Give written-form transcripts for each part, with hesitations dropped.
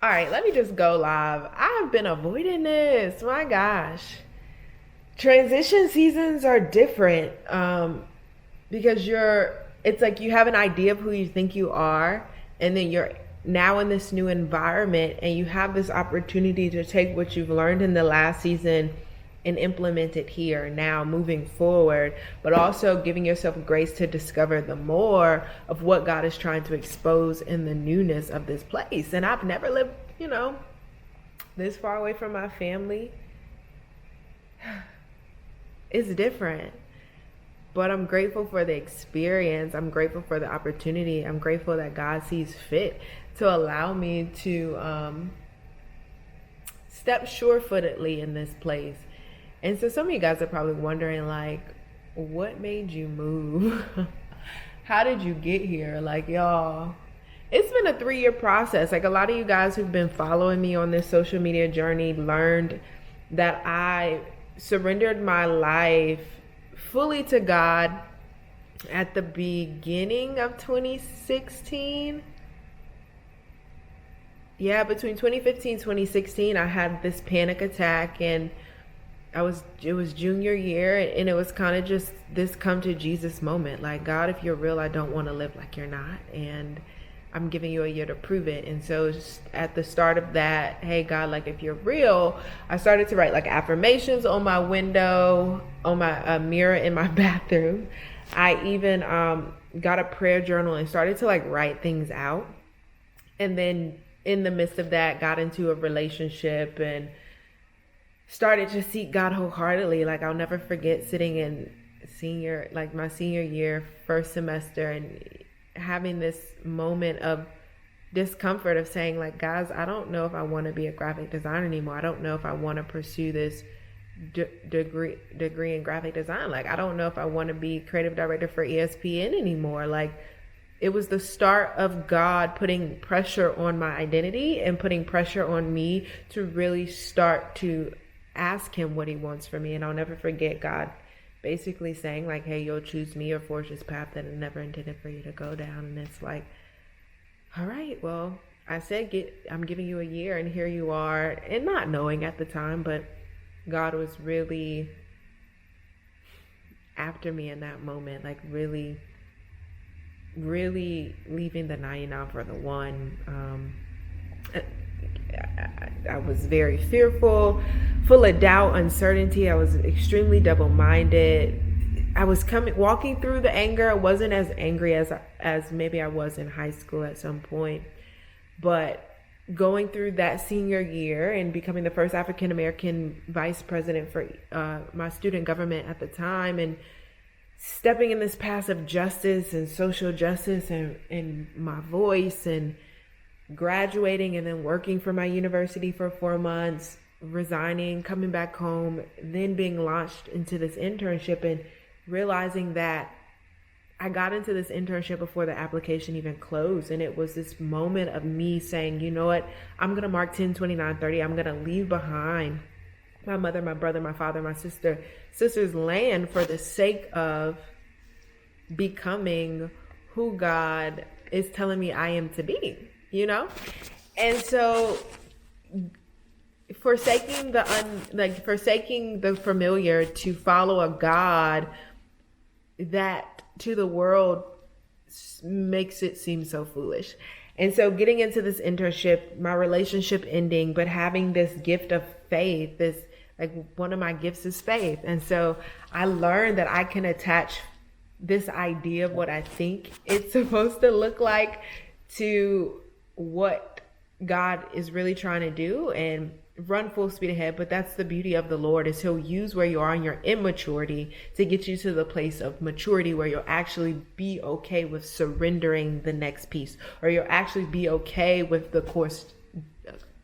All right, let me just go live. I have been avoiding this. My gosh. Transition seasons are different because it's like you have an idea of who you think you are, and then you're now in this new environment, and you have this opportunity to take what you've learned in the last season and implement it here now moving forward, but also giving yourself grace to discover the more of what God is trying to expose in the newness of this place. And I've never lived, this far away from my family. It's different, but I'm grateful for the experience. I'm grateful for the opportunity. I'm grateful that God sees fit to allow me to step sure-footedly in this place. And so some of you guys are probably wondering, like, what made you move? How did you get here? Like, y'all, it's been a 3-year process. Like, a lot of you guys who've been following me on this social media journey learned that I surrendered my life fully to God at the beginning of 2016. Yeah, between 2015 and 2016, I had this panic attack, and it was junior year, and it was kind of just this come to Jesus moment. Like, God, if you're real, I don't want to live like you're not. And I'm giving you a year to prove it. And so at the start of that, hey, God, like, if you're real, I started to write like affirmations on my window, on my mirror in my bathroom. I even got a prayer journal and started to like write things out. And then in the midst of that, got into a relationship and started to seek God wholeheartedly. Like, I'll never forget sitting in my senior year, first semester, and having this moment of discomfort of saying, like, guys, I don't know if I want to be a graphic designer anymore. I don't know if I want to pursue this degree in graphic design. Like, I don't know if I want to be creative director for ESPN anymore. Like, it was the start of God putting pressure on my identity and putting pressure on me to really start to ask him what he wants for me. And I'll never forget God basically saying, like, hey, you'll choose me or forge this path that I never intended for you to go down. And it's like, all right, well, I said, I'm giving you a year, and here you are. And not knowing at the time, but God was really after me in that moment, like really leaving the 99 for the one. I was very fearful, full of doubt, uncertainty. I was extremely double-minded. I was walking through the anger. I wasn't as angry as maybe I was in high school at some point, but going through that senior year and becoming the first African-American vice president for my student government at the time, and stepping in this path of justice and social justice and my voice, and graduating and then working for my university for 4 months, resigning, coming back home, then being launched into this internship, and realizing that I got into this internship before the application even closed. And it was this moment of me saying, you know what, I'm going to mark 10/29/30. I'm going to leave behind my mother, my brother, my father, my sister's land for the sake of becoming who God is telling me I am to be, And so forsaking the familiar to follow a God that to the world makes it seem so foolish. And so getting into this internship, my relationship ending, but having this gift of faith, one of my gifts is faith. And so I learned that I can attach this idea of what I think it's supposed to look like to what God is really trying to do, and run full speed ahead. But that's the beauty of the Lord, is he'll use where you are in your immaturity to get you to the place of maturity where you'll actually be okay with surrendering the next piece, or you'll actually be okay with the course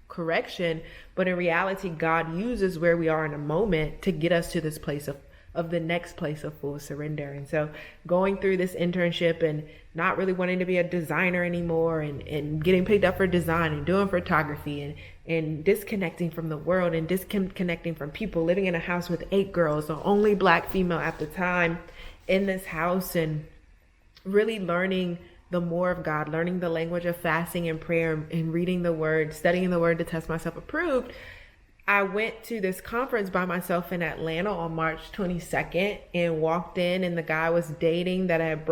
correction. But in reality, God uses where we are in a moment to get us to this place of the next place of full surrender. And so going through this internship and not really wanting to be a designer anymore, and getting picked up for design and doing photography, and disconnecting from the world and disconnecting from people, living in a house with 8 girls, the only Black female at the time in this house, and really learning the more of God, learning the language of fasting and prayer and reading the word, studying the word to test myself approved, I went to this conference by myself in Atlanta on March 22nd and walked in, and the guy I was dating that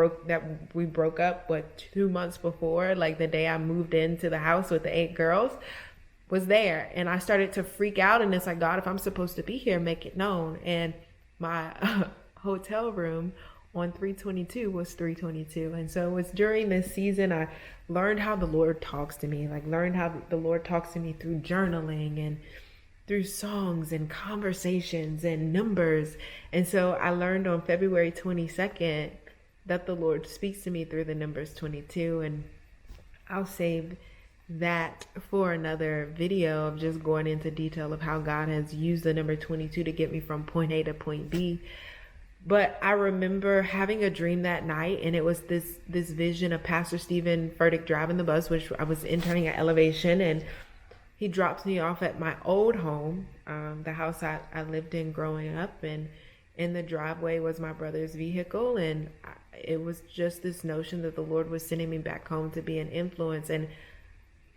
we broke up 2 months before, like the day I moved into the house with the 8 girls, was there. And I started to freak out, and it's like, God, if I'm supposed to be here, make it known. And my hotel room on 322 was 322. And so it was during this season I learned how the Lord talks to me, learned how the Lord talks to me through journaling and through songs and conversations and numbers. And so I learned on February 22nd that the Lord speaks to me through the numbers 22. And I'll save that for another video of just going into detail of how God has used the number 22 to get me from point A to point B. But I remember having a dream that night, and it was this vision of Pastor Stephen Furtick driving the bus, which I was interning at Elevation, and he drops me off at my old home, the house I lived in growing up, and in the driveway was my brother's vehicle, and it was just this notion that the Lord was sending me back home to be an influence, and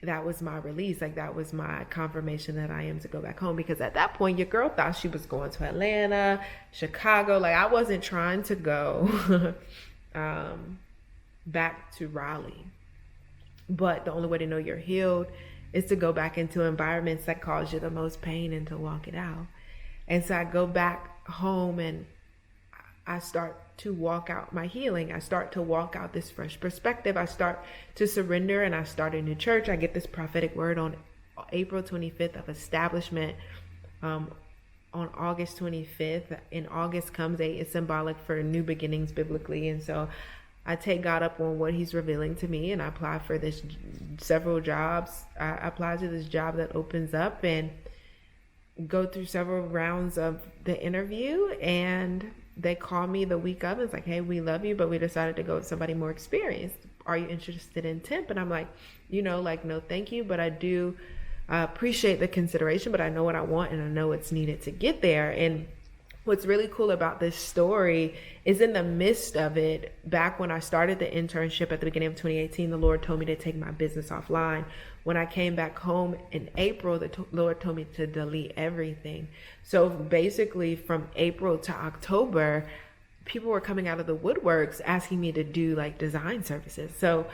that was my release. That was my confirmation that I am to go back home, because at that point your girl thought she was going to Atlanta, Chicago. I wasn't trying to go back to Raleigh, but the only way to know you're healed is to go back into environments that cause you the most pain and to walk it out. And so I go back home and I start to walk out my healing. I start to walk out this fresh perspective. I start to surrender, and I start a new church. I get this prophetic word on April 25th of establishment. On August 25th, in August comes it's symbolic for new beginnings biblically. And so I take God up on what he's revealing to me, and I apply for several jobs. I apply to this job that opens up and go through several rounds of the interview, and they call me the week of. It's like, hey, we love you, but we decided to go with somebody more experienced. Are you interested in temp? And I'm like, no, thank you. But I do appreciate the consideration, but I know what I want, and I know it's needed to get there. And what's really cool about this story is in the midst of it, back when I started the internship at the beginning of 2018, the Lord told me to take my business offline. When I came back home in April, the Lord told me to delete everything. So basically from April to October, people were coming out of the woodworks asking me to do design services. So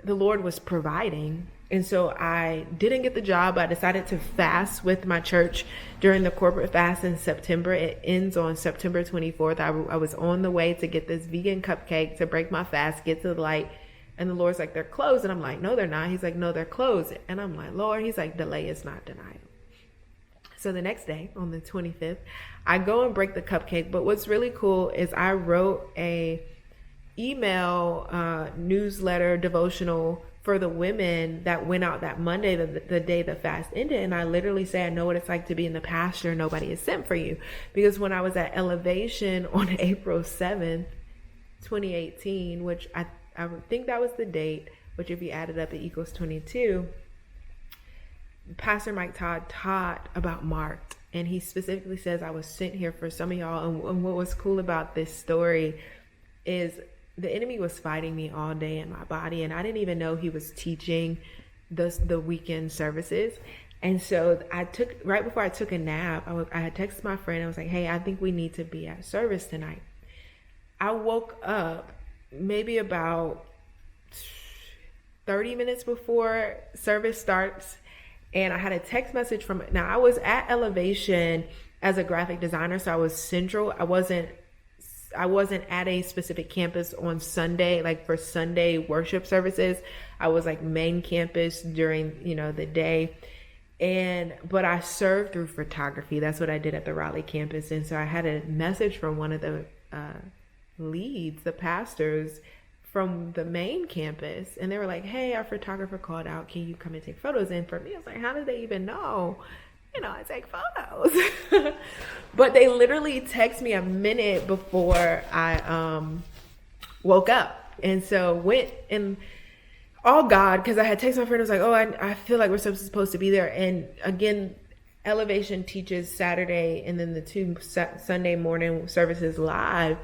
the Lord was providing. And so I didn't get the job. I decided to fast with my church during the corporate fast in September. It ends on September 24th. I was on the way to get this vegan cupcake to break my fast, get to the light. And the Lord's like, they're closed. And I'm like, no, they're not. He's like, no, they're closed. And I'm like, Lord, he's like, delay is not denial. So the next day on the 25th, I go and break the cupcake. But what's really cool is I wrote a email newsletter devotional for the women that went out that Monday, the day the fast ended. And I literally say, I know what it's like to be in the pasture. Nobody is sent for you. Because when I was at Elevation on April 7th, 2018, which I would think that was the date, which if you add it up, it equals 22. Pastor Mike Todd taught about marked, and he specifically says, I was sent here for some of y'all. And what was cool about this story is the enemy was fighting me all day in my body, and I didn't even know he was teaching the weekend services. And so right before I took a nap, I had texted my friend. I was like, hey, I think we need to be at service tonight. I woke up maybe about 30 minutes before service starts, and I had a text message now I was at Elevation as a graphic designer, so I was central. I wasn't at a specific campus on Sunday, for Sunday worship services. I was main campus during, the day. But I served through photography. That's what I did at the Raleigh campus. And so I had a message from one of the leads, the pastors from the main campus. And they were like, hey, our photographer called out. Can you come and take photos? And for me, I was like, how did they even know? I take photos. But they literally text me a minute before I woke up. And so went and all God, because I had texted my friend. I was like, oh, I feel like we're supposed to be there. And again, Elevation teaches Saturday and then the 2 Sunday morning services live.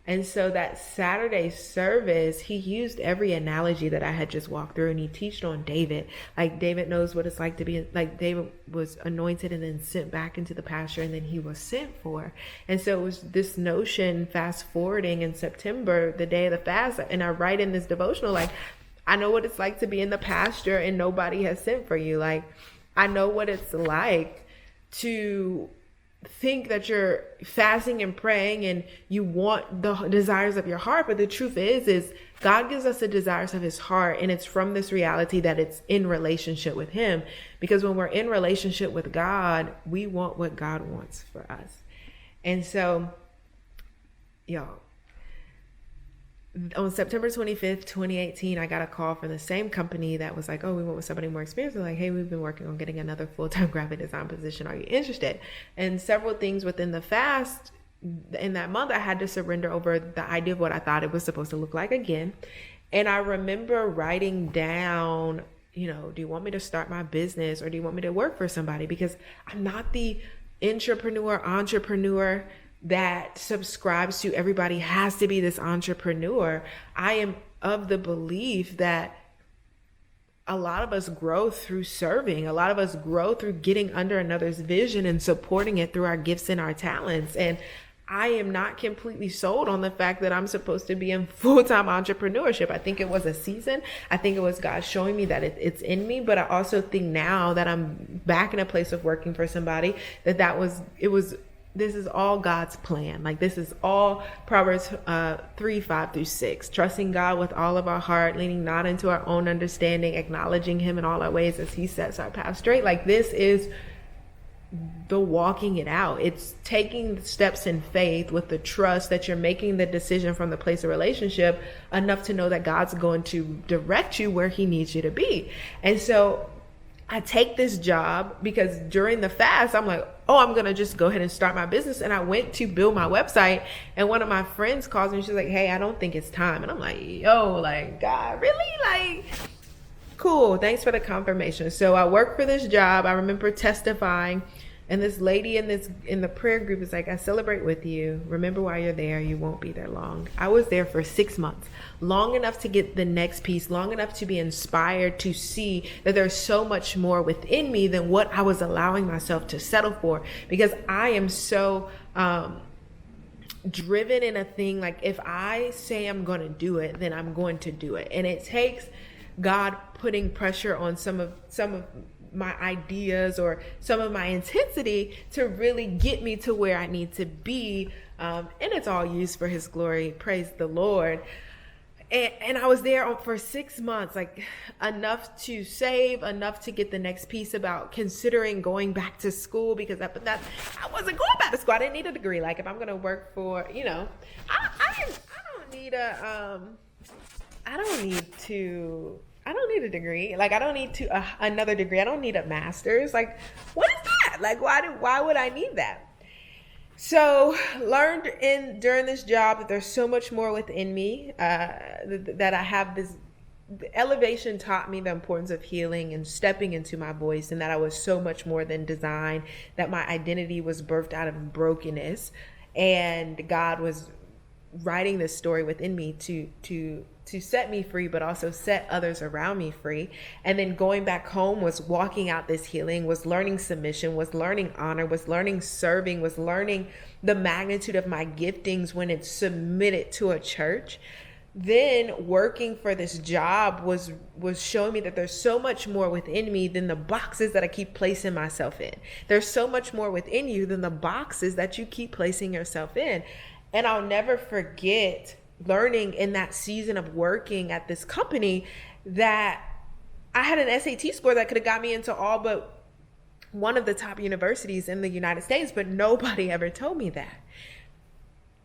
And so that Saturday service, he used every analogy that I had just walked through, and he teached on David. Like, David knows what it's like to be, like, David was anointed and then sent back into the pasture, and then he was sent for. And so it was this notion, fast forwarding in September, the day of the fast, and I write in this devotional, like, I know what it's like to be in the pasture and nobody has sent for you. Like, I know what it's like to think that you're fasting and praying and you want the desires of your heart, but the truth is God gives us the desires of his heart, and it's from this reality that it's in relationship with him. Because when we're in relationship with God, we want what God wants for us. And so, y'all, on September 25th, 2018, I got a call from the same company that was like, oh, we went with somebody more experienced. They're like, hey, we've been working on getting another full-time graphic design position. Are you interested? And several things within the fast in that month, I had to surrender over the idea of what I thought it was supposed to look like again. And I remember writing down, you know, do you want me to start my business or do you want me to work for somebody? Because I'm not the entrepreneur that subscribes to everybody has to be this entrepreneur. I am of the belief that a lot of us grow through serving. A lot of us grow through getting under another's vision and supporting it through our gifts and our talents. And I am not completely sold on the fact that I'm supposed to be in full-time entrepreneurship. I think it was a season. I think it was God showing me that it's in me. But I also think now that I'm back in a place of working for somebody, this is all God's plan. Like, this is all Proverbs 3:5-6. Trusting God with all of our heart, leaning not into our own understanding, acknowledging him in all our ways as he sets our path straight. Like, this is the walking it out. It's taking the steps in faith with the trust that you're making the decision from the place of relationship enough to know that God's going to direct you where he needs you to be. And so I take this job because during the fast, I'm like, oh, I'm going to just go ahead and start my business. And I went to build my website, and one of my friends calls me. She's like, hey, I don't think it's time. And I'm like, yo, like, God, really? Like, cool. Thanks for the confirmation. So I work for this job. I remember testifying, and this lady in the prayer group is like, I celebrate with you. Remember why you're there. You won't be there long. I was there for 6 months, long enough to get the next piece, long enough to be inspired to see that there's so much more within me than what I was allowing myself to settle for. Because I am so driven in a thing. Like, if I say I'm going to do it, then I'm going to do it. And it takes God putting pressure on some of my ideas or some of my intensity to really get me to where I need to be. And it's all used for his glory. Praise the Lord. And I was there for 6 months, like enough to save, enough to get the next piece about considering going back to school, because I wasn't going back to school. I didn't need a degree. Like, if I'm going to work for, I don't need a degree. Like, I don't need another degree. I don't need a master's. Like, what is that? Like, why would I need that? So learned during this job that there's so much more within me, that I have this. The elevation taught me the importance of healing and stepping into my voice, and that I was so much more than design, that my identity was birthed out of brokenness, and God was writing this story within me to set me free, but also set others around me free. And then going back home was walking out this healing, was learning submission, was learning honor, was learning serving, was learning the magnitude of my giftings when it's submitted to a church. Then working for this job was showing me that there's so much more within me than the boxes that I keep placing myself in. There's so much more within you than the boxes that you keep placing yourself in. And I'll never forget learning in that season of working at this company that I had an SAT score that could have got me into all but one of the top universities in the United States, but nobody ever told me that.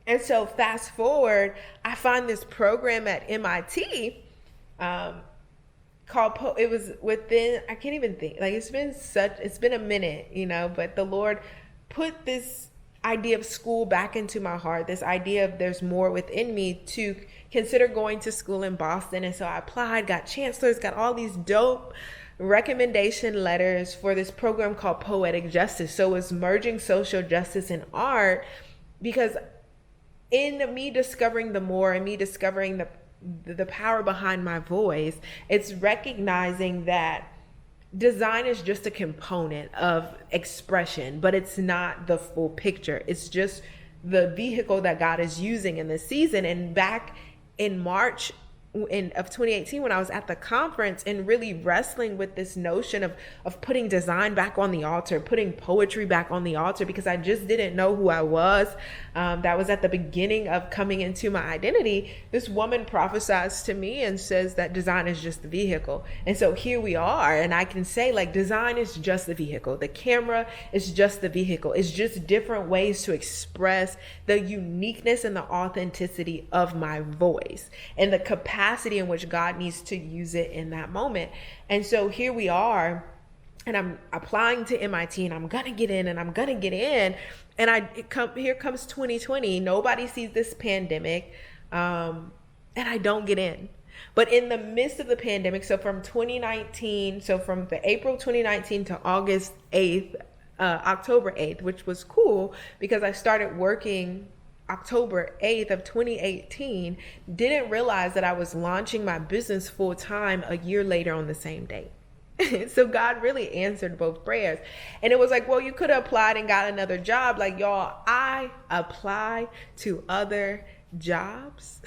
And so fast forward, I find this program at MIT called, it was within, I can't even think, like, it's been a minute, but the Lord put this idea of school back into my heart, this idea of there's more within me to consider going to school in Boston. And so I applied, got chancellors, got all these dope recommendation letters for this program called Poetic Justice. So it was merging social justice and art, because in me discovering the more and me discovering the power behind my voice, it's recognizing that design is just a component of expression, but it's not the full picture. It's just the vehicle that God is using in this season. And back in March of 2018, when I was at the conference and really wrestling with this notion of putting design back on the altar, putting poetry back on the altar, because I just didn't know who I was. That was at the beginning of coming into my identity. This woman prophesies to me and says that design is just the vehicle. And so here we are. And I can say, like, design is just the vehicle. The camera is just the vehicle. It's just different ways to express the uniqueness and the authenticity of my voice and the capacity in which God needs to use it in that moment. And so here we are, and I'm applying to MIT, and I'm gonna get in, and here comes 2020. Nobody sees this pandemic, and I don't get in. But in the midst of the pandemic, so from the April 2019 to August 8th, October 8th, which was cool because I started working October 8th of 2018, didn't realize that I was launching my business full time a year later on the same day. So God really answered both prayers. And it was like, well, you could have applied and got another job. Like, y'all, I apply to other jobs.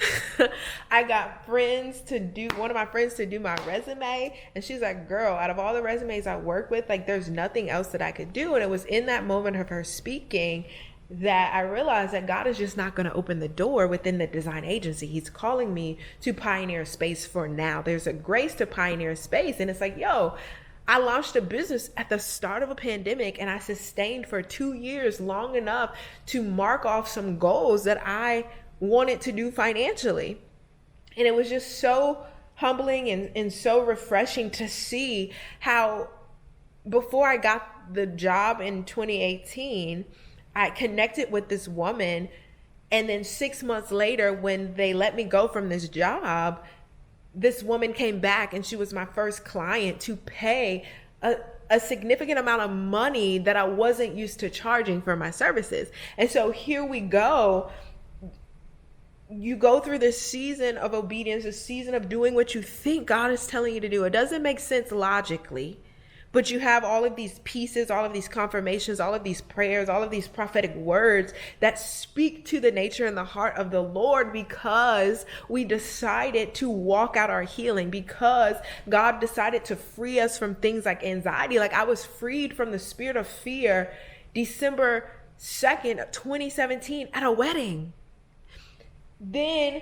I got one of my friends to do my resume. And she's like, girl, out of all the resumes I work with, like, there's nothing else that I could do. And it was in that moment of her speaking that I realized that God is just not going to open the door within the design agency. He's calling me to pioneer space for now. There's a grace to pioneer space. And it's like, yo, I launched a business at the start of a pandemic, and I sustained for 2 years, long enough to mark off some goals that I wanted to do financially. And it was just so humbling and so refreshing to see how before I got the job in 2018, I connected with this woman, and then 6 months later, when they let me go from this job, this woman came back, and she was my first client to pay a significant amount of money that I wasn't used to charging for my services. And so here we go. You go through this season of obedience, a season of doing what you think God is telling you to do. It doesn't make sense logically. But you have all of these pieces, all of these confirmations, all of these prayers, all of these prophetic words that speak to the nature and the heart of the Lord, because we decided to walk out our healing, because God decided to free us from things like anxiety. Like, I was freed from the spirit of fear December 2nd of 2017 at a wedding. Then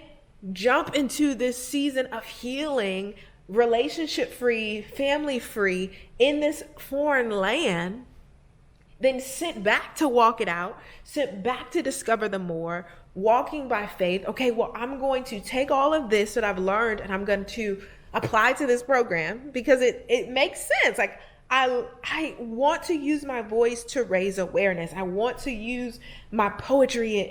jump into this season of healing, relationship free, family free in this foreign land, then sent back to walk it out, sent back to discover the more, walking by faith. Okay, well, I'm going to take all of this that I've learned and I'm going to apply to this program because it makes sense. Like, I want to use my voice to raise awareness. I want to use my poetry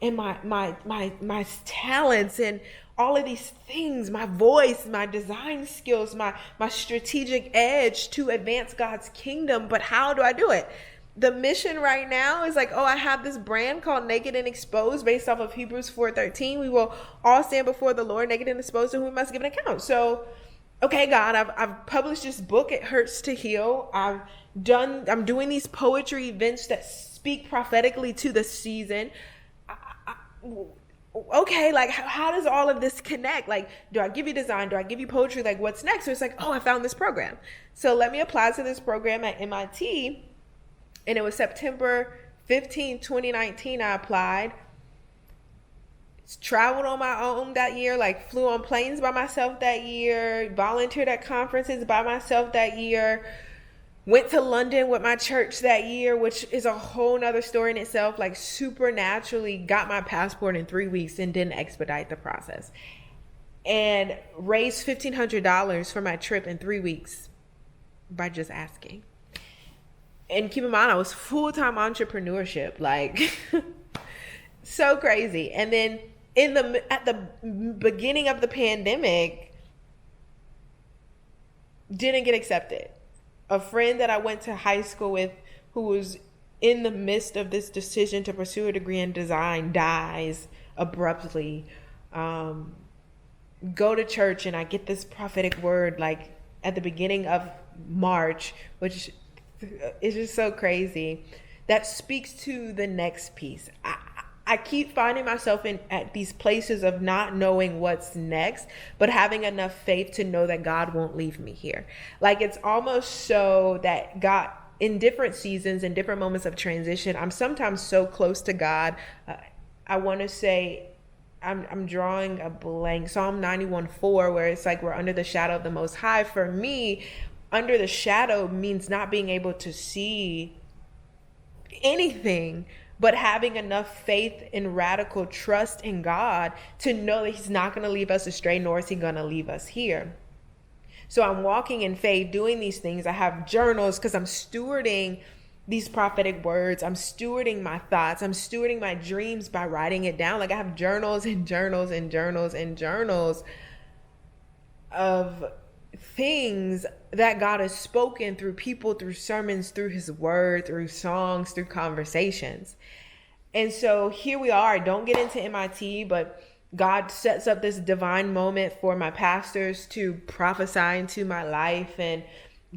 and my talents and all of these things, my voice, my design skills, my strategic edge to advance God's kingdom. But how do I do it? The mission right now is like, oh, I have this brand called Naked and Exposed based off of Hebrews 4:13. We will all stand before the Lord naked and exposed, and we must give an account. So, okay, God, I've published this book, It Hurts to Heal. I'm doing these poetry events that speak prophetically to the season. Okay, like, how does all of this connect? Like, do I give you design? Do I give you poetry? Like, what's next? So it's like, oh, I found this program. So let me apply to this program at MIT. And it was September 15, 2019, I applied. Traveled on my own that year, like flew on planes by myself that year, volunteered at conferences by myself that year, went to London with my church that year, which is a whole nother story in itself. Like, supernaturally got my passport in 3 weeks and didn't expedite the process, and raised $1,500 for my trip in 3 weeks by just asking. And keep in mind, I was full-time entrepreneurship, like so crazy. And then at the beginning of the pandemic, didn't get accepted. A friend that I went to high school with, who was in the midst of this decision to pursue a degree in design, dies abruptly. Go to church and I get this prophetic word like at the beginning of March, which is just so crazy. That speaks to the next piece. I keep finding myself in at these places of not knowing what's next, but having enough faith to know that God won't leave me here. Like it's almost so that God, in different seasons and different moments of transition, I'm sometimes so close to God. I want to say I'm drawing a blank. Psalm 91:4, where it's like we're under the shadow of the Most High. For me, under the shadow means not being able to see anything, but having enough faith and radical trust in God to know that He's not going to leave us astray, nor is He going to leave us here. So I'm walking in faith, doing these things. I have journals because I'm stewarding these prophetic words. I'm stewarding my thoughts. I'm stewarding my dreams by writing it down. Like I have journals and journals and journals and journals of things that God has spoken through people, through sermons, through His word, through songs, through conversations. And so here we are. I don't get into MIT, but God sets up this divine moment for my pastors to prophesy into my life and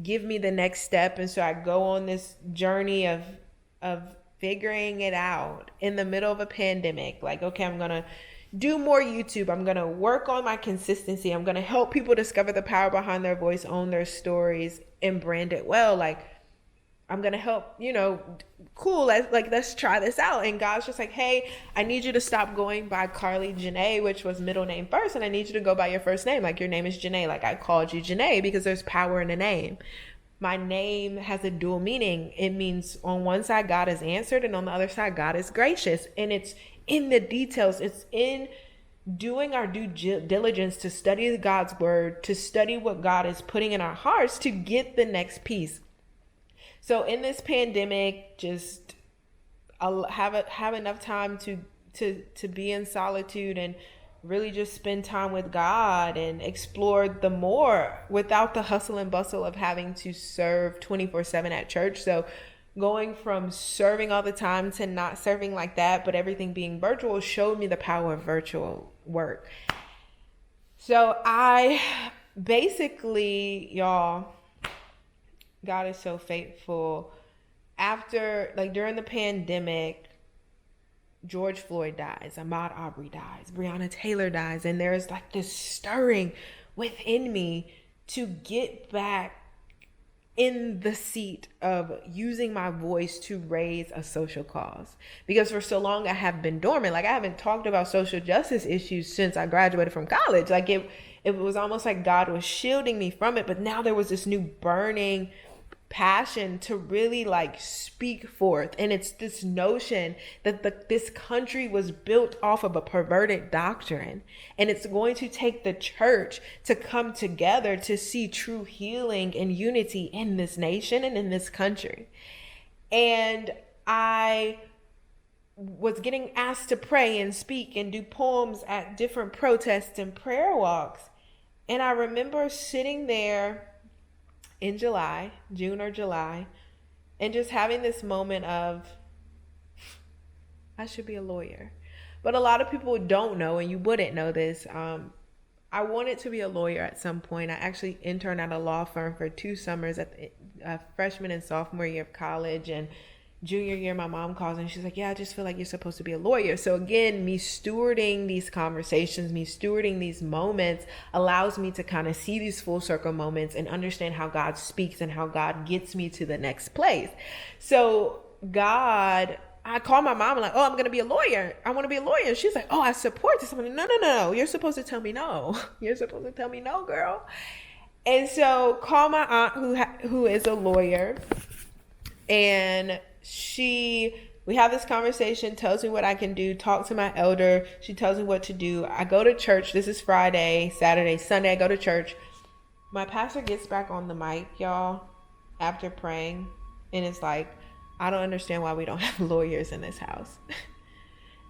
give me the next step. And so I go on this journey of figuring it out in the middle of a pandemic. Like, okay, I'm going to do more YouTube. I'm going to work on my consistency. I'm going to help people discover the power behind their voice, own their stories, and brand it well. Like, I'm going to help, cool. Let's try this out. And God's just like, hey, I need you to stop going by Carly Janae, which was middle name first. And I need you to go by your first name. Like your name is Janae. Like I called you Janae because there's power in a name. My name has a dual meaning. It means on one side, God is answered. And on the other side, God is gracious. And it's in the details. It's in doing our due diligence to study God's word, to study what God is putting in our hearts to get the next piece. So in this pandemic, just I'll have enough time to be in solitude and really just spend time with God and explore the more without the hustle and bustle of having to serve 24/7 at church. So going from serving all the time to not serving like that, but everything being virtual showed me the power of virtual work. So I basically, y'all, God is so faithful. After, during the pandemic, George Floyd dies, Ahmaud Arbery dies, Breonna Taylor dies, and there's this stirring within me to get back in the seat of using my voice to raise a social cause. Because for so long I have been dormant. I haven't talked about social justice issues since I graduated from college. It was almost like God was shielding me from it, but now there was this new burning passion to really speak forth. And it's this notion that this country was built off of a perverted doctrine, and it's going to take the church to come together to see true healing and unity in this nation and in this country. And I was getting asked to pray and speak and do poems at different protests and prayer walks. And I remember sitting there in June or July, and just having this moment of, I should be a lawyer. But a lot of people don't know, and you wouldn't know this. I wanted to be a lawyer at some point. I actually interned at a law firm for 2 summers at the freshman and sophomore year of college, and junior year, my mom calls and she's like, yeah, I just feel like you're supposed to be a lawyer. So again, me stewarding these conversations, me stewarding these moments allows me to kind of see these full circle moments and understand how God speaks and how God gets me to the next place. So I called my mom and oh, I'm going to be a lawyer. I want to be a lawyer. And she's like, oh, I support this. I'm like, no. You're supposed to tell me no. You're supposed to tell me no, girl. And so call my aunt who is a lawyer, and we have this conversation, tells me what I can do, talk to my elder. She tells me what to do. I go to church. This is Friday, Saturday, Sunday. I go to church. My pastor gets back on the mic, y'all, after praying. And it's like, I don't understand why we don't have lawyers in this house.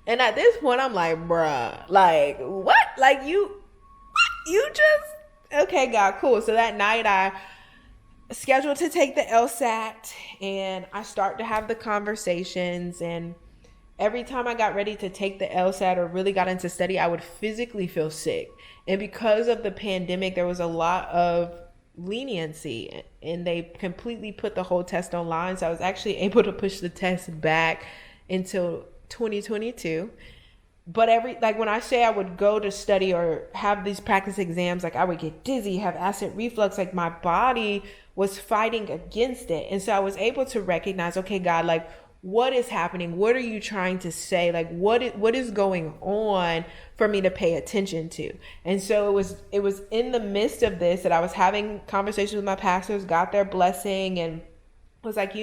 And at this point, I'm like, bruh, what? You just, okay, God, cool. So that night I scheduled to take the LSAT, and I start to have the conversations, and every time I got ready to take the LSAT or really got into study, I would physically feel sick. And because of the pandemic, there was a lot of leniency and they completely put the whole test online. So I was actually able to push the test back until 2022. But when I say I would go to study or have these practice exams, like I would get dizzy, have acid reflux, like my body was fighting against it. And so I was able to recognize, okay, God, like, what is happening? What are you trying to say? Like, what is going on for me to pay attention to? And so it was in the midst of this that I was having conversations with my pastors, got their blessing, and was like,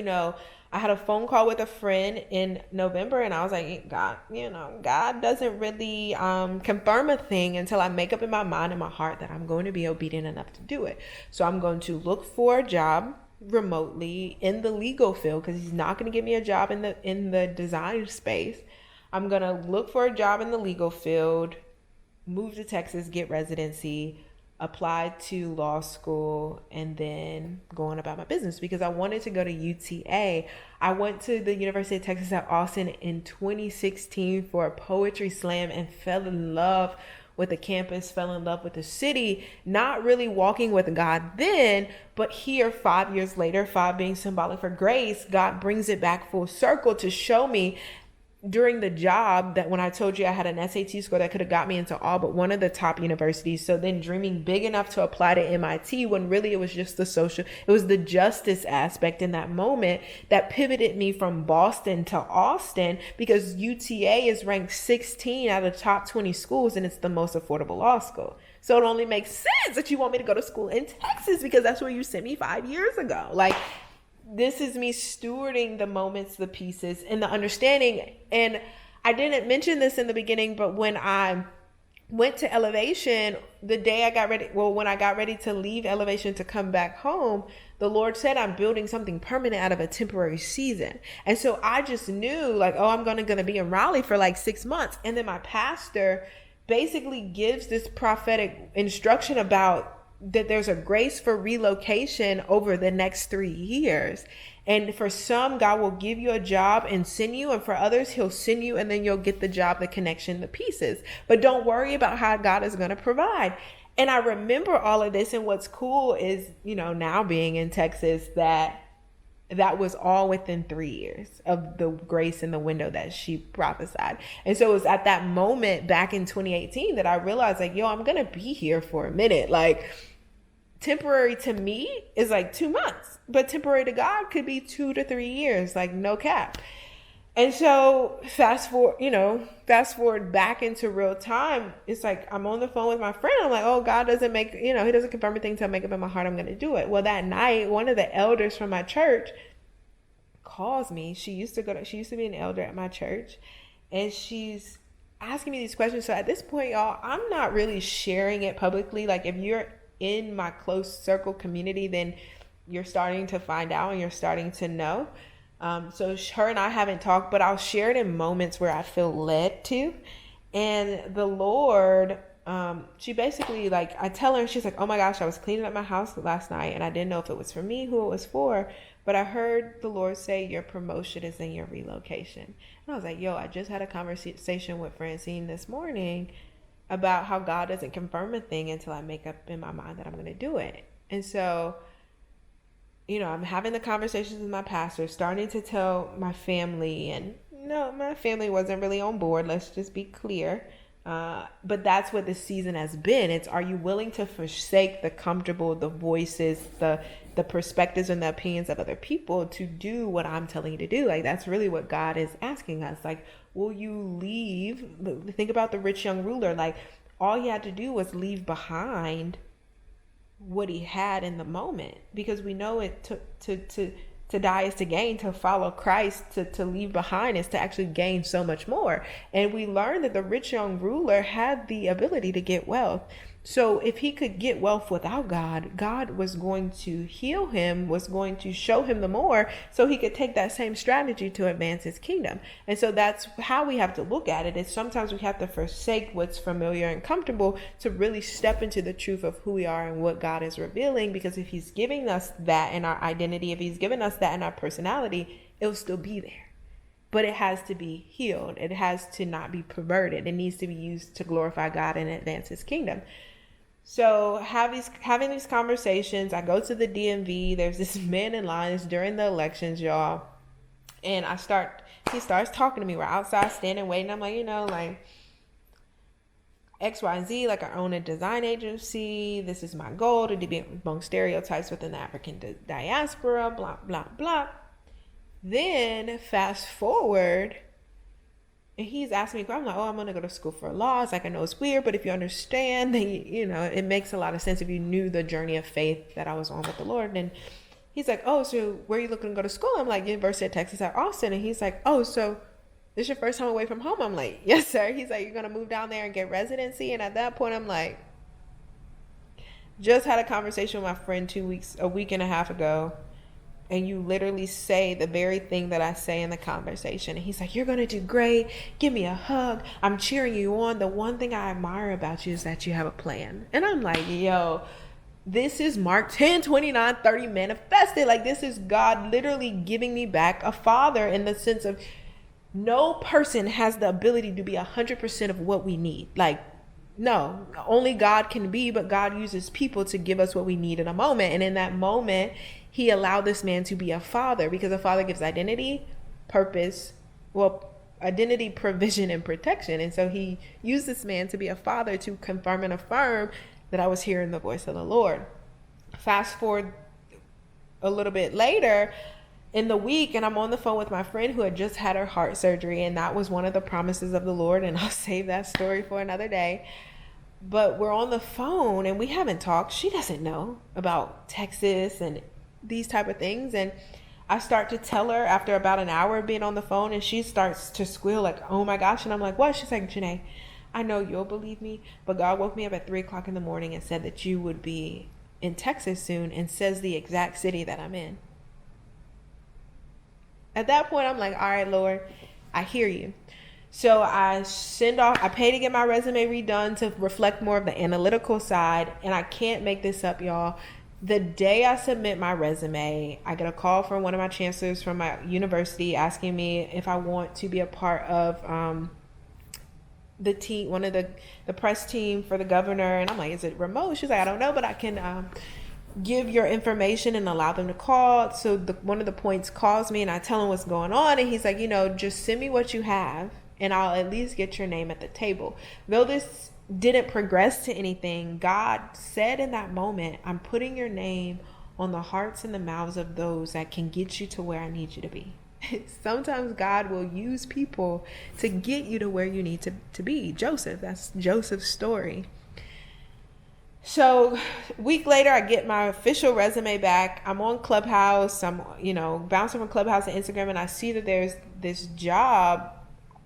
I had a phone call with a friend in November, and I was like, God, God doesn't really confirm a thing until I make up in my mind and my heart that I'm going to be obedient enough to do it. So I'm going to look for a job remotely in the legal field, because he's not going to give me a job in the design space. I'm going to look for a job in the legal field, move to Texas, get residency, apply to law school, and then go on about my business, because I wanted to go to UTA. I went to the University of Texas at Austin in 2016 for a poetry slam and fell in love with the campus, fell in love with the city, not really walking with God then, but here 5 years later, 5 being symbolic for grace, God brings it back full circle to show me during the job that when I told you I had an SAT score that could have got me into all but one of the top universities. So then dreaming big enough to apply to MIT, when really it was just it was the justice aspect in that moment that pivoted me from Boston to Austin, because UTA is ranked 16 out of the top 20 schools and it's the most affordable law school. So it only makes sense that you want me to go to school in Texas, because that's where you sent me 5 years ago. Like, this is me stewarding the moments, the pieces, and the understanding. And I didn't mention this in the beginning, but when I went to Elevation, the day I got ready, when I got ready to leave Elevation to come back home, the Lord said, I'm building something permanent out of a temporary season. And so I just knew, like, oh, I'm going to be in Raleigh for like 6 months. And then my pastor basically gives this prophetic instruction about that there's a grace for relocation over the next 3 years. And for some, God will give you a job and send you. And for others, he'll send you and then you'll get the job, the connection, the pieces. But don't worry about how God is going to provide. And I remember all of this. And what's cool is, now being in Texas, that was all within 3 years of the grace and the window that she prophesied. And so it was at that moment back in 2018 that I realized, like, I'm going to be here for a minute. Like, temporary to me is like 2 months, but temporary to God could be 2 to 3 years, like no cap. And so fast forward back into real time. It's like, I'm on the phone with my friend. I'm like, oh, God doesn't he doesn't confirm a thing till I make up in my heart I'm going to do it. Well, that night, one of the elders from my church calls me. She used to be an elder at my church, and she's asking me these questions. So at this point, y'all, I'm not really sharing it publicly. Like, if you're in my close circle community, then you're starting to find out and you're starting to know. So her and I haven't talked, but I'll share it in moments where I feel led to. And the Lord, she basically, like, I tell her, and she's like, oh my gosh, I was cleaning up my house last night and I didn't know if it was for me, who it was for, but I heard the Lord say your promotion is in your relocation. And I was like, I just had a conversation with Francine this morning about how God doesn't confirm a thing until I make up in my mind that I'm going to do it. And so, I'm having the conversations with my pastor, starting to tell my family, and no, my family wasn't really on board. Let's just be clear. But that's what this season has been. It's, are you willing to forsake the comfortable, the voices, the perspectives and the opinions of other people to do what I'm telling you to do? Like, that's really what God is asking us. Like, will you leave? Think about the rich young ruler. Like, all he had to do was leave behind what he had in the moment, because we know it to die is to gain, to follow Christ, to leave behind is to actually gain so much more. And we learned that the rich young ruler had the ability to get wealth. So if he could get wealth without God, God was going to heal him, was going to show him the more, so he could take that same strategy to advance his kingdom. And so that's how we have to look at it. Is sometimes we have to forsake what's familiar and comfortable to really step into the truth of who we are and what God is revealing. Because if he's giving us that in our identity, if he's given us that in our personality, it'll still be there. but it has to be healed. It has to not be perverted. It needs to be used to glorify God and advance his kingdom. So having these conversations, I go to the DMV. There's this man in line. It's during the elections, y'all. And he starts talking to me. We're outside standing, waiting. I'm like, like X, Y, and Z, like I own a design agency. This is my goal to debunk stereotypes within the African diaspora, blah, blah, blah. Then fast forward, and he's asking me, I'm like, I'm going to go to school for law. It's like, I know it's weird, but if you understand, then, it makes a lot of sense if you knew the journey of faith that I was on with the Lord. And he's like, so where are you looking to go to school? I'm like, University of Texas at Austin. And he's like, so this is your first time away from home? I'm like, yes, sir. He's like, you're going to move down there and get residency? And at that point, I'm like, just had a conversation with my friend a week and a half ago. And you literally say the very thing that I say in the conversation. And he's like, you're going to do great. Give me a hug. I'm cheering you on. The one thing I admire about you is that you have a plan. And I'm like, yo, this is Mark 10:29-30 manifested. Like, this is God literally giving me back a father, in the sense of no person has the ability to be 100% of what we need. Like, no, only God can be, but God uses people to give us what we need in a moment. And in that moment, he allowed this man to be a father, because a father gives identity, purpose, identity, provision, and protection. And so he used this man to be a father to confirm and affirm that I was hearing the voice of the Lord. Fast forward a little bit later in the week, and I'm on the phone with my friend who had just had her heart surgery. And that was one of the promises of the Lord. And I'll save that story for another day. But we're on the phone and we haven't talked. She doesn't know about Texas and these type of things. And I start to tell her after about an hour of being on the phone, and she starts to squeal like, oh my gosh. And I'm like, what? She's like, Janae, I know you'll believe me, but God woke me up at 3:00 in the morning and said that you would be in Texas soon, and says the exact city that I'm in. At that point, I'm like, all right, Lord, I hear you. So I pay to get my resume redone to reflect more of the analytical side. And I can't make this up, y'all. The day I submit my resume, I get a call from one of my chancellors from my university asking me if I want to be a part of the team, one of the press team for the governor. And I'm like, is it remote? She's like, I don't know, but I can give your information and allow them to call. So one of the points calls me, and I tell him what's going on. And he's like, just send me what you have, and I'll at least get your name at the table. Though this didn't progress to anything, God said in that moment, I'm putting your name on the hearts and the mouths of those that can get you to where I need you to be. Sometimes God will use people to get you to where you need to be. Joseph, that's Joseph's story. So a week later, I get my official resume back. I'm on Clubhouse. I'm, bouncing from Clubhouse to Instagram, and I see that there's this job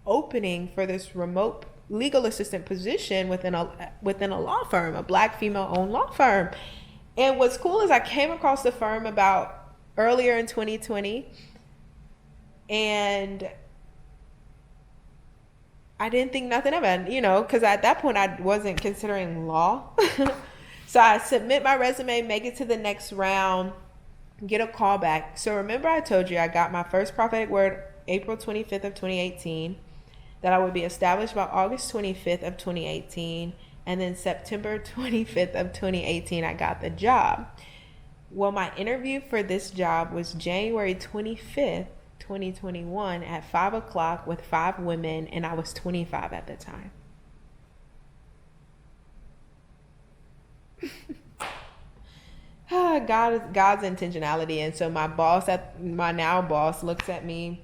opening for this remote legal assistant position within a law firm, a Black female-owned law firm. And what's cool is I came across the firm about earlier in 2020, and I didn't think nothing of it, because at that point I wasn't considering law. So I submit my resume, make it to the next round, get a call back. So remember I told you I got my first prophetic word April 25th of 2018, that I would be established by August 25th of 2018, and then September 25th of 2018 I got the job. Well, my interview for this job was January 25th, 2021 at 5:00 with 5 women, and I was 25 at the time. God's intentionality. And so my now boss looks at me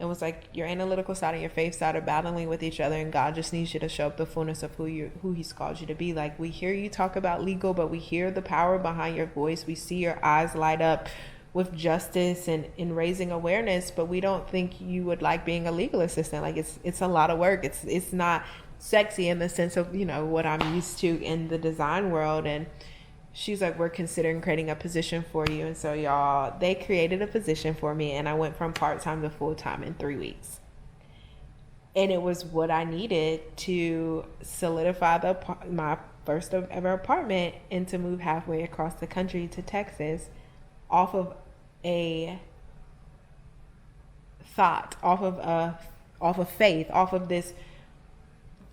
and was like, your analytical side and your faith side are battling with each other, and God just needs you to show up the fullness of who he's called you to be. Like, we hear you talk about legal, but we hear the power behind your voice. We see your eyes light up with justice and in raising awareness, but we don't think you would like being a legal assistant. Like, it's a lot of work. It's not sexy in the sense of, what I'm used to in the design world. And she's like, we're considering creating a position for you. And so, y'all, they created a position for me, and I went from part-time to full-time in 3 weeks. And it was what I needed to solidify my first ever apartment and to move halfway across the country to Texas off of a thought, off of faith, off of this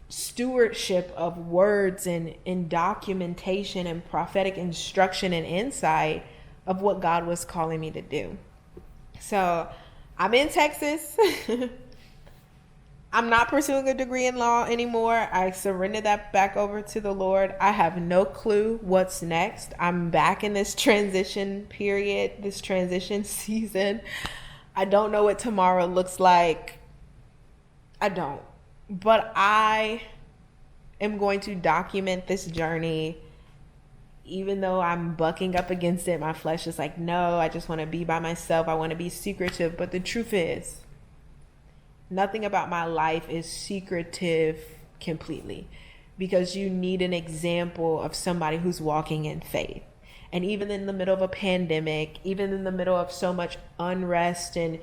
stewardship of words and documentation and prophetic instruction and insight of what God was calling me to do. So I'm in Texas. I'm not pursuing a degree in law anymore. I surrendered that back over to the Lord. I have no clue what's next. I'm back in this transition period, this transition season. I don't know what tomorrow looks like. I don't. But I am going to document this journey. Even though I'm bucking up against it, my flesh is like, no, I just want to be by myself. I want to be secretive. But the truth is, nothing about my life is secretive completely, because you need an example of somebody who's walking in faith. And even in the middle of a pandemic, even in the middle of so much unrest and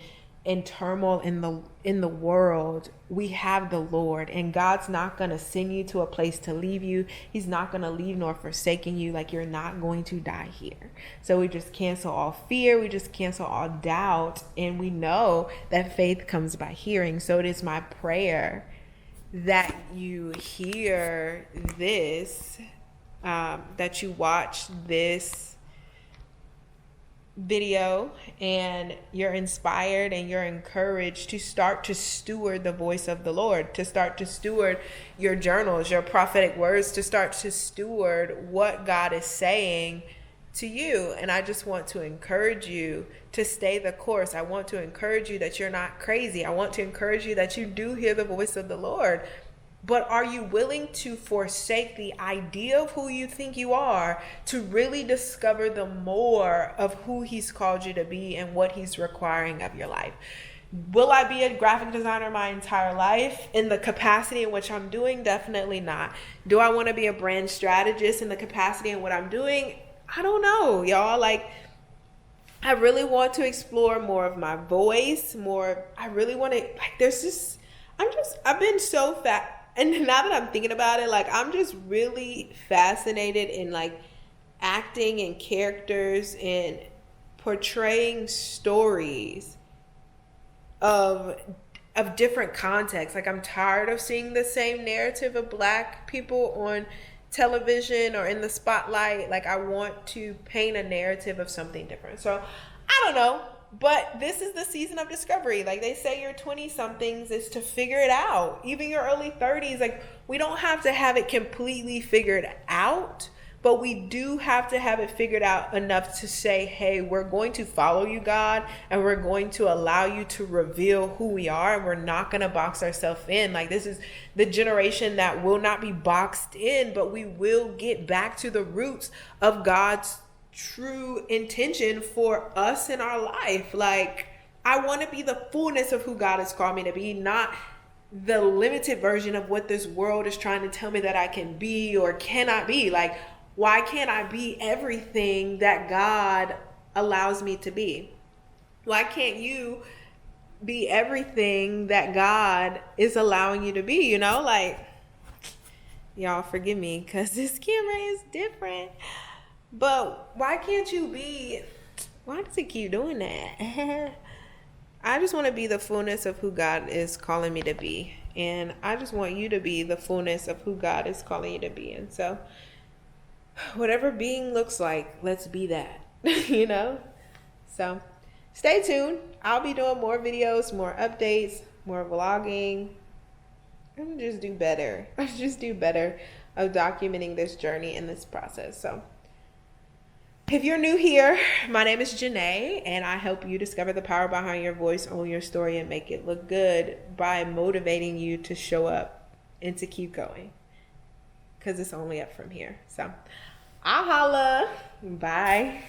turmoil in the world, we have the Lord, and God's not going to send you to a place to leave you. He's not going to leave nor forsaken you. Like, you're not going to die here. So we just cancel all fear. We just cancel all doubt. And we know that faith comes by hearing. So it is my prayer that you hear this, that you watch this video and you're inspired and you're encouraged to start to steward the voice of the Lord, to start to steward your journals, your prophetic words, to start to steward what God is saying to you. And I just want to encourage you to stay the course. I want to encourage you that you're not crazy. I want to encourage you that you do hear the voice of the Lord. But are you willing to forsake the idea of who you think you are to really discover the more of who He's called you to be and what He's requiring of your life? Will I be a graphic designer my entire life in the capacity in which I'm doing? Definitely not. Do I want to be a brand strategist in the capacity in what I'm doing? I don't know, y'all. Like, I really want to explore more of my voice, I really want to, I've been so fat. And now that I'm thinking about it, like, I'm just really fascinated in, like, acting and characters and portraying stories of different contexts. Like, I'm tired of seeing the same narrative of Black people on television or in the spotlight. Like, I want to paint a narrative of something different. So, I don't know. But this is the season of discovery. Like they say, your 20-somethings is to figure it out. Even your early 30s, like, we don't have to have it completely figured out, but we do have to have it figured out enough to say, hey, we're going to follow you, God, and we're going to allow you to reveal who we are, and we're not going to box ourselves in. Like, this is the generation that will not be boxed in, but we will get back to the roots of God's true intention for us in our life. Like, I want to be the fullness of who God has called me to be, not the limited version of what this world is trying to tell me that I can be or cannot be. Like, why can't I be everything that God allows me to be? Why can't you be everything that God is allowing you to be? You know, like, y'all forgive me because this camera is different. But why can't you be, why does it keep doing that? I just want to be the fullness of who God is calling me to be. And I just want you to be the fullness of who God is calling you to be. And so whatever being looks like, let's be that, you know? So stay tuned. I'll be doing more videos, more updates, more vlogging. I'm just do better. I just do better of documenting this journey and this process. So if you're new here, my name is Janae, and I help you discover the power behind your voice, own your story, and make it look good by motivating you to show up and to keep going, because it's only up from here. So I'll holla. Bye.